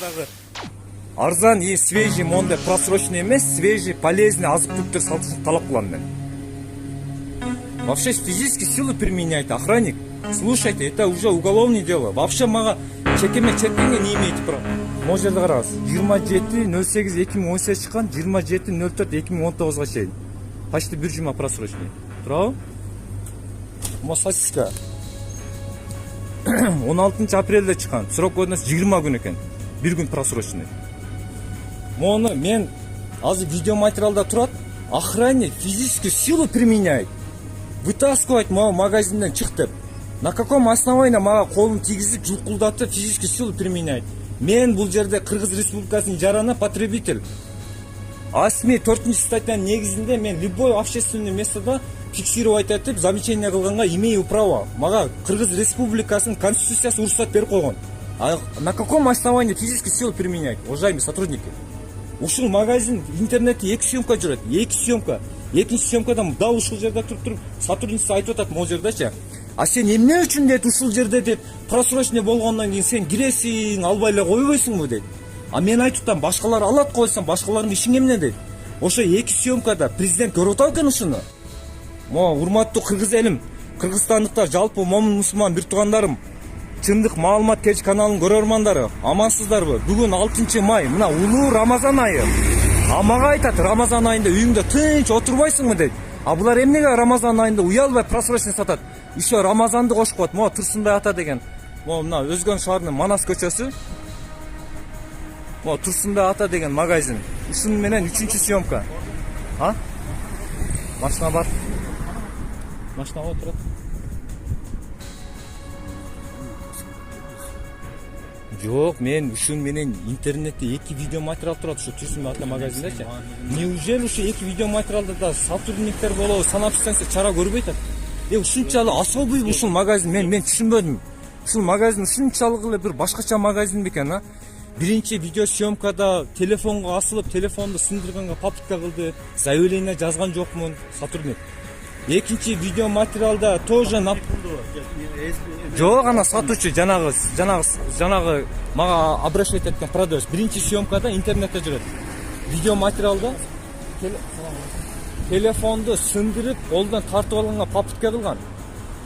дагы арзан и свежий мондай просроченный эмес, свежий, полезный азык-түлүктөр сатышын талап кылам мен. Вообще физические силы применяйте, охранник. Слушайте, это уже уголовное дело. Вообще мага чекеме не имеете права. Могу жерде караңыз. 27.08.2018 чыккан, 27.04.2019 чейин. Почти bir жума просроченный. Туурабы? Мо сосиска. 16 апрелде чыккан. Срок годности 20 күн экен. Bir күн просроченный. Мону мен азыр видео материалда турат. Охранник физическую силу применяет. Вытаскивать мага магазинден чык деп. На каком основании мага колун тийгизип жулкулдатып физическую силу применяет? Мен бул жерде Кыргыз Республикасынын жарана потребитель. АСМИ 4 статьянын негизинде мен любой общественное местода фиксировать этип замечание кылганга имею право. Мага Кыргыз Республикасынын конституциясы уруксат берип койгон. А на каком основании физическую силу применять, уважаемые сотрудники? Ушул магазин интернетте 2 съемка жүрөт. 2 съемка. Экинчи съемкадан дал ушул жерде туруп сотрудница айтып атат могу жердечи. А сен эмне үчүн дейт ушул жерде деп просрочный болгондон кийин сен киресиң, албай эле койбойсуңбу дейт. А мен айтып атам, башкалар алат койсоң, башкалардын ишиң эмне дейт. Ошо 2 съемкада президент көрүп атат экен ушуну. Мо урматтуу кыргыз элим, кыргызстандыктар, жалпы момун мусулман бир туугандарым, чындык маалымат кеч каналынын көрөрмандары, амансыздарбы? Бүгүн 6 май, мына улуу Рамазан айы. А мага айтат, Рамазан айында үйүңдө тынч отурбайсыңбы дейт. А булар эмнеге Рамазан айында уялбай просрочный сатат? Еще Рамазанды кошуп коет. Мо Турсунбай ата деген. Мо мына Өзгөн шаарынын Манас көчөсү. Мо Турсунбай ата деген магазин. Ушунун менен 3-чү съемка. А? Машина бар. Машина отурат. Жок, мен ушун менен интернетте 2 видео материал турат ушу Турсунбай ата магазиндечи. Неужели ушу 2 видео материалда да сотрудниктер болобу, санап чыксаңсы чара көрбөй атат? Ушунчалык особый ушул магазин мен түшүнбөдүм. Ушул магазин ушунчалык эле бир башкача магазин бекен, а? Биринчи видео съемкада телефонго асылып, телефонду сындырганга попытка кылды. Заявление жазган жокмун сотрудник. Экинчи видео материалда тоже жок, ана сатуучу жанагы мага обращать эткен продавец. Биринчи съемкада интернетте жүрөт. Видео материалда телефонду сындырып, колдон тартып алганга попытка кылган.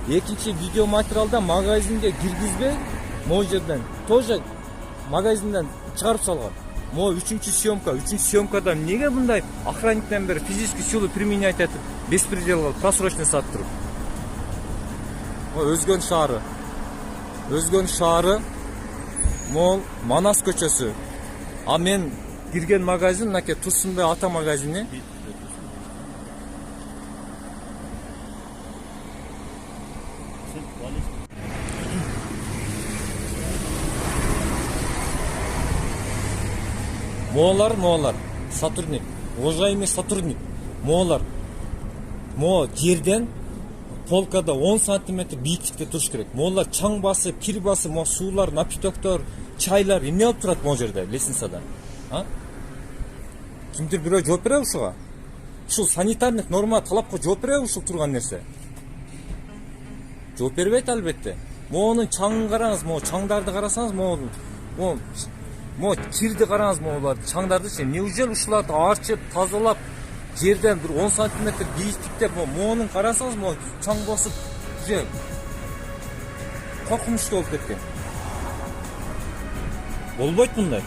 Экинчи видео материалда магазинге киргизбей, могу жерден тоже магазинден чыгарып салган. Мо 3-чү съемка. 3-чү съемкада эмнеге мындай охранниктен бери физическую силу применять этип беспредел кылып просрочный сатып туруп? Өзгөн шаары. Өзгөн шаары. Мол Манас көчөсү. А мен кирген магазин мынакей Турсунбай ата магазини. Моолар, сотрудник, уважаемый сотрудник, моолар, жерден полкада 10 сантиметр бийиктикте туруш керек. Моолар чаң басып, кир басып, суулар, напитоктор, чайлар эмне алып турат могу жерде, лестницада? А? Кимдир бирөө жооп береби ушуга? Ушул санитарный норма талапка жооп береби ушул турган нерсе? Жооп бербейт албетте. Моунун чаңын караңыз, чаңдарды карасаңыз, кирди караңыз, могулар чаңдардычы. Неужели ушуларды арчып, тазалап, жерден бир 10 сантиметр бийиктикте моунун карасаңыз, чаң басып, же коркунучтуу болуп кеткен. Болбойт мындай.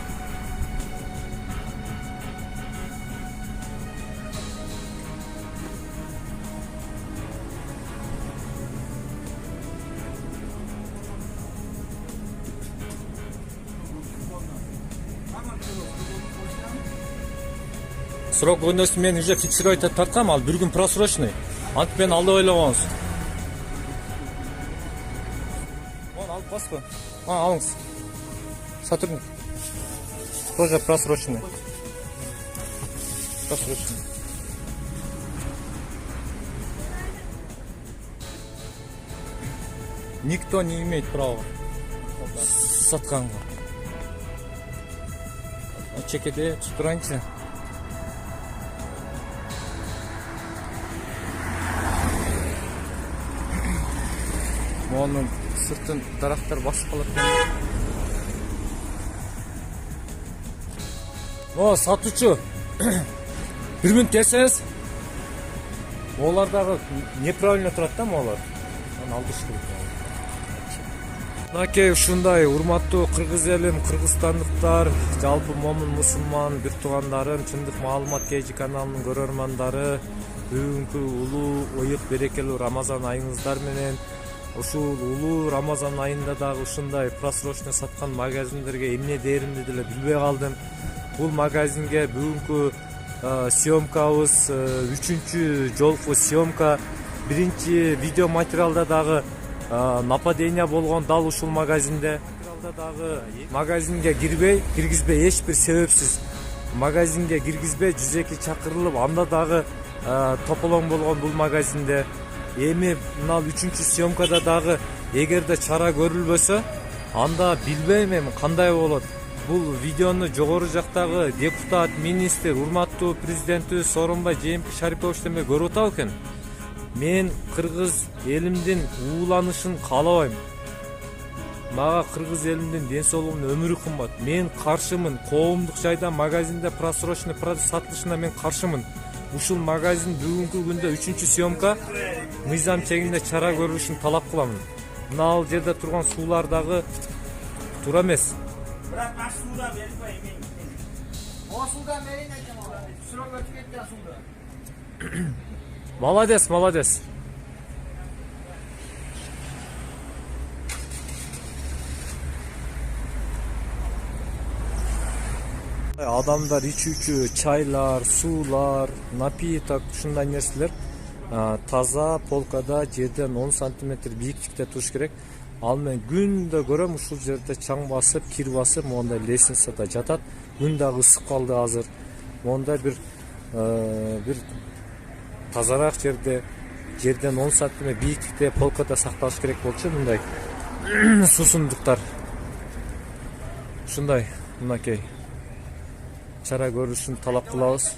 Срок годности мен уже фиксировать тарткам, ал bir gün просрочный. Антип мени алдап ойлогонсуз. Алып баспы. Алыңыз. Сотрудник. Тоже просрочный. Никто не имеет права сатканга. Чекеде tutturayınca. Onun sırtın taraftar basıp kalıp О, сатучу. Bir minut deseniz. Олардағы неправильно тұрады да олар. Мынакей ушундай урматтуу кыргыз элим, кыргызстандыктар, жалпы момун мусулман бир туугандарым, чындык маалымат KG каналынын көрөрмандары, бүгүнкү улуу, ыйык берекелүү Рамазан айыңыздар менен ушул улуу Рамазан айында дагы ушундай просрочно саткан магазиндерге эмне дээримди деле билбей калдым. Бул магазинге бүгүнкү съемкабыз 3-чү жолку съемка. Биринчи видео материалда дагы нападение болгон дал ушул магазинде. Магазинге киргизбей эч бир себепсиз магазинге киргизбей 102 чакырылып, анда дагы тополоң болгон бул магазинде. Эми мына 3-чү съемкада дагы эгерде чара көрүлбөсө, анда билбейм эми кандай болот. Бул видеону жогору жактагы депутат, министр, урматтуу президентибиз Сооронбай Жээнбеков Шарипович деме көрүп атабы экен. Мен кыргыз элимдин ууланышын каалабайм. Мага кыргыз элимдин ден соолугунун өмүрү кымбат. Мен каршымын. Коомдук жайда магазинде просрочный продукт сатылышына мен каршымын. Ушул магазин бүгүнкү күндө 3-чү съемка мыйзам чегинде чара көрүлүшүн талап кыламын. Мына ал жерде турган суулар дагы туура эмес. Bırak ben suda verip koyayım. O suda verin ekem abi. Sıra götür et ya suda. Молодец, молодец. Адамдар ичүүчү чайлар, суулар, напиток, ушундай нерселер таза полкада жерден 10 сантиметр бийиктикте туруш керек. Ал мен күндө көрөм ушул жерде чаң басып, кир басып, мондай лестницада жатат. Күн дагы ысык калды азыр. Монда бир тазараак жерден 10 сантиметр бийиктикте полкада сакталыш керек болчу мындай суусундуктар. Ушундай мынакей чара көрүшүн талап кылабыз.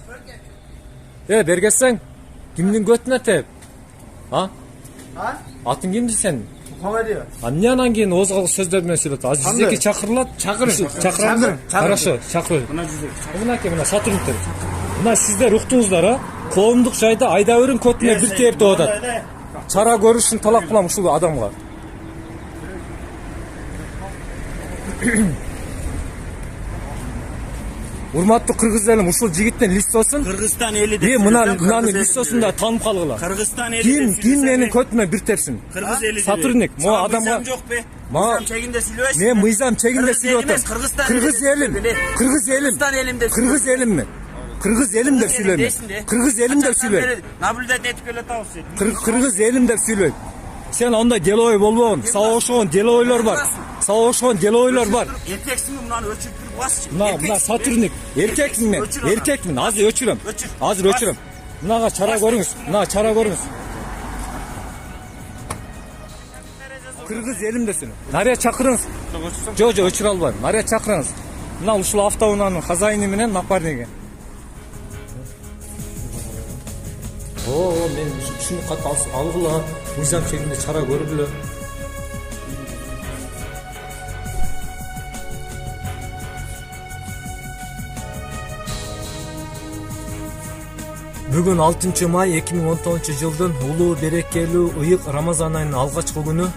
Бергесең, кимдин көтүнө теп? Атың кимди сен? Эмне анан кийин озгал сөздөр менен сүйлөт? Азыр жүзеки чакырылат. Чакырам. Хорошо, чакыр. Мынакей мына сотрудниктер. Мына сиздер уктуңуздар, коомдук жайда айда берин көтүнө бир теп деп атат. Чара көрүшүн талап кылам ушул адамга. Урматтуу кыргыз элим, ушул жигиттин листосун Kırgızistan eli de. мына листосун да таанып калгыла. Kırgızistan eli de. Ким менин көтүмө бир тепсин? Kırgız eli de. Сотрудник, мо адамга Mıyzam yok be. Ma- Mıyzam çekinde siliyorsun. Мен мыйзам чегинде сүйлөп атам. Кыргыз элим. Kırgızistan elimde. Кыргыз элимми? Кыргыз элим деп сүйлөйм. Кыргыз элим деп сүйлөйм. Наблюдать etip öyle tavsiye. Кыргыз элим деп сүйлөйм. Сен андай деловой болбогун. Сага окшогон деловойлор бар. Сага окшогон деловойлор бар. Erkeksin mi bundan ölçüp bir bas. Мына сотрудник. Эркекмин мен. Эркекмин. Азыр өчүрөм. Азыр өчүрөм. Мынага чара көрүңүз. Мына чара көрүңүз. Кыргыз элим десин. Нария чакырыңыз. Жо, өчүрө албайм. Нария чакырыңыз. Мына ушул автоунаанын хозяйыны менен напарниги. Мен ушуну кат алгыла. Мыйзам чегинде чара көрүлө. Бүгүн 6 май 2019 жылдын улуу берекелүү ыйык Рамазан айынын алгачкы күнү.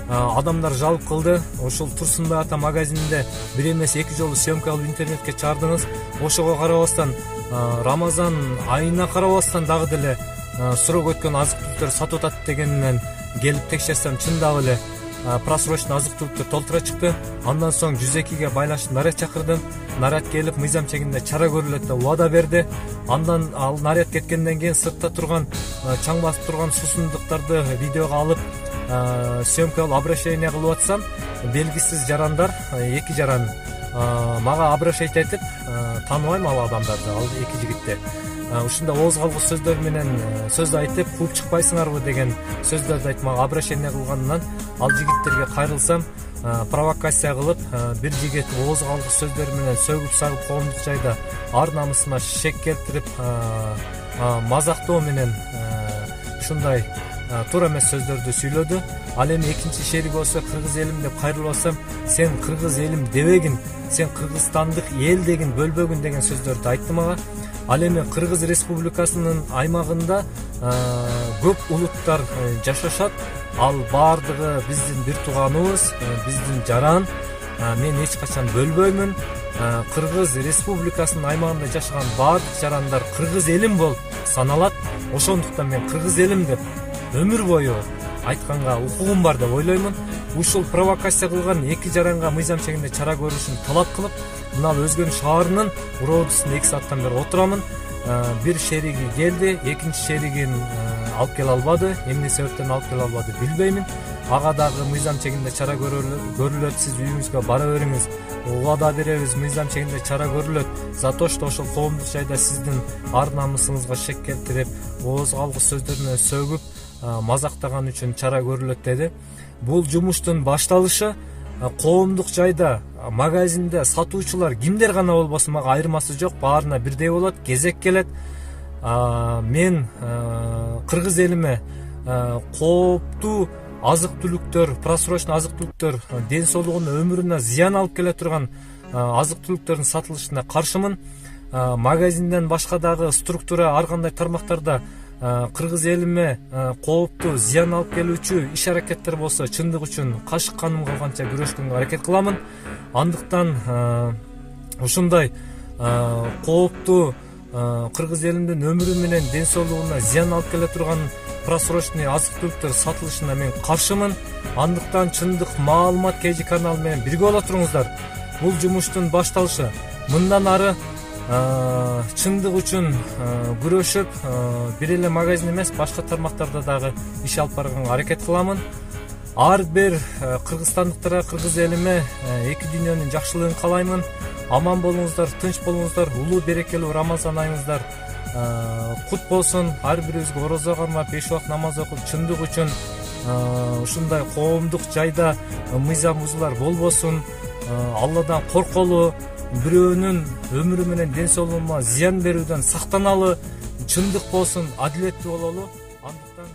Адамдар жалп кылды. Ошол Турсунбай ата магазининде бир эмес 2 жолу съемка алып интернетке чаардыңыз. Ошого карабастан Рамазан айына карабастан дагы деле суроо өткөн азык түлүктөр сатып атат дегенинен келип текшерсем чындап эле просрочный азык түлүктөр толтура чыкты. Андан соң 102ге байлашып наряд чакырдым. Наряд келип мыйзам чегинде чара көрүлөт деп убада берди. Андан ал наряд кеткенден кийин сыртта турган чаң басып турган суусундуктарды видеого алып съемка обращение кылып атсам, белгисиз жарандар, 2 жаран мага обращать этип, тааныбайм ал адамдарды, ал 2 жигитти. Ушундай ооз калгыс сөздөр менен сөз айтып, кууп чыкпайсыңарбы деген сөздөрдү айтып мага обращение кылганынан ал жигиттерге кайрылсам, провокация кылып, бир жигит ооз калгыс сөздөр менен сөгүп сагып коомдук жайда ар намысыма шек келтирип, мазактоо менен ушундай туура эмес сөздөрдү сүйлөдү. Ал эми экинчи шерик болсо кыргыз элим деп кайрылып атсам, сен кыргыз элим дебегин, сен кыргызстандык эл дегин бөлбөгүн деген сөздөрдү айтты мага. Ал эми Кыргыз Республикасынын аймагында көп улуттар жашашат. Ал баардыгы биздин бир тууганыбыз, биздин жаран. Мен эч качан бөлбөймүн. Кыргыз Республикасынын аймагында жашаган баардык жарандар кыргыз элим болуп саналат. Ошондуктан мен кыргыз элим деп өмүр бою айтканга укугум бар деп ойлоймун. Ушул провокация кылган эки жаранга мыйзам чегинде чара көрүшүн талап кылып, мына Өзгөн шаарынын уроодусунда 2 сааттан бери отурамын. Бир шериги келди, экинчи шеригин алып келе албады. Эмне себептен алып келе албады билбеймин. Ага дагы мыйзам чегинде чара көрүлөт. Сиз үйүңүзгө бара бериңиз. Убада беребиз, мыйзам чегинде чара көрүлөт. За то, что ошол коомдук жайда сиздин ар намысыңызга шек келтирип, ооз калгыс сөздөрүнө сөгүп, мазактаган үчүн чара көрүлөт деди. Бул жумуштун башталышы коомдук жайда, магазинде сатуучулар кимдер гана болбосун мага айырмасы жок, баарына бирдей болот, кезек келет. Мен кыргыз элиме кооптуу азык-түлүктөр, просрочный азык-түлүктөр, ден соолугуна, өмүрүнө зыян алып келе турган азык-түлүктөрдүн сатылышына каршымын. Магазинден башка дагы структура ар кандай тармактарда кыргыз элиме кооптуу, зыян алып келүүчү иш аракеттер болсо, чындык үчүн кашык каным калганча күрөшкөнгө аракет кыламын. Андыктан ушундай кооптуу кыргыз элимдин өмүрү менен ден соолугуна зыян алып келе турган просрочный азык-түлүктөр сатылышына мен каршымын. Андыктан чындык маалымат KG каналы менен бирге боло туруңуздар. Бул жумуштун башталышы. Мындан ары чындык үчүн күрөшүп, бир эле магазин эмес, башка тармактарда дагы иш алып барганга аракет кыламын. Ар бир кыргызстандыктарга, кыргыз элиме эки дүйнөнүн жакшылыгын каалаймын. Аман болуңуздар, тынч болуңуздар, улуу берекелүү Рамазан айыңыздар кут болсун. Ар бирибизге орозо кармап, 5 убакыт намаз окуп, чындык үчүн ушундай коомдук жайда мыйзам бузуулар болбосун. Алладан корколу, бирөөнүн өмүрү менен ден соолугуна зыян берүүдөн сактаналы, чындык болсун, адилеттүү бололу. Андыктан